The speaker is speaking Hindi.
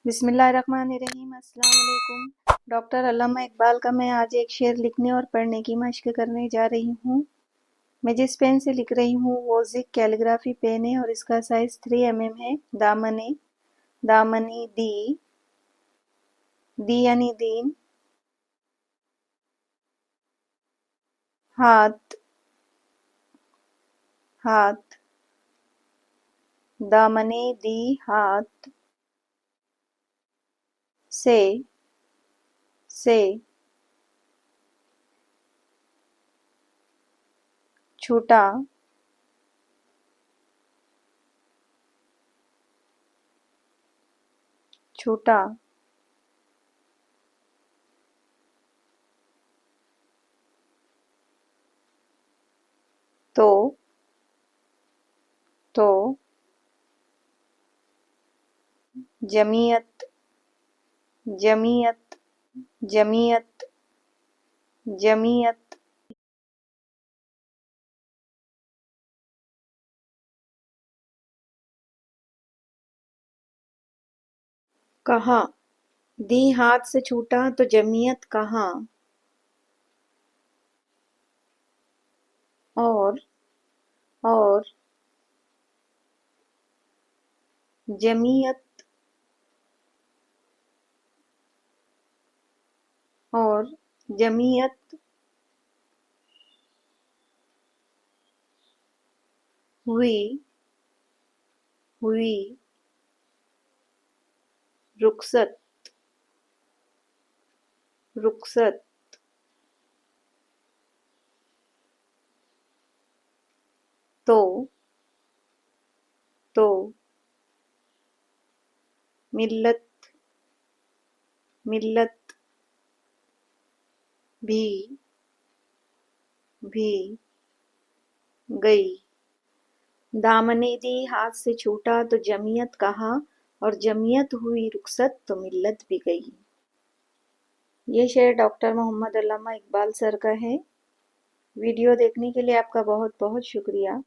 बिस्मिल्लाहिर्रहमानिर्रहीम। अस्सलाम वालेकुम। डॉक्टर अल्लामा इकबाल का मैं आज एक शेर लिखने और पढ़ने की मश्क करने जा रही हूँ। मैं जिस पेन से लिख रही हूँ वो ज़िग कैलीग्राफी पेन है और इसका साइज़ 3 mm है। दामने, दामनी, दी यानी दीन, हाथ, हाथ, दामने दी हाथ, से, छूटा, छूटा, तो, जमीयत, जमीयत, जमीयत, जमीयत, कहाँ, दी हाथ से छूटा तो जमीयत कहाँ, और, और, जमीयत, और, जमीयत, हुई, हुई, रुखसत, रुखसत, तो, मिल्लत, मिल्लत, भी, गई, दामने दी हाथ से छूटा तो जमीयत कहाँ, और जमीयत हुई रुखसत तो मिल्लत भी गई। ये शेर डॉक्टर मोहम्मद अल्लामा इकबाल सर का है। वीडियो देखने के लिए आपका बहुत बहुत शुक्रिया।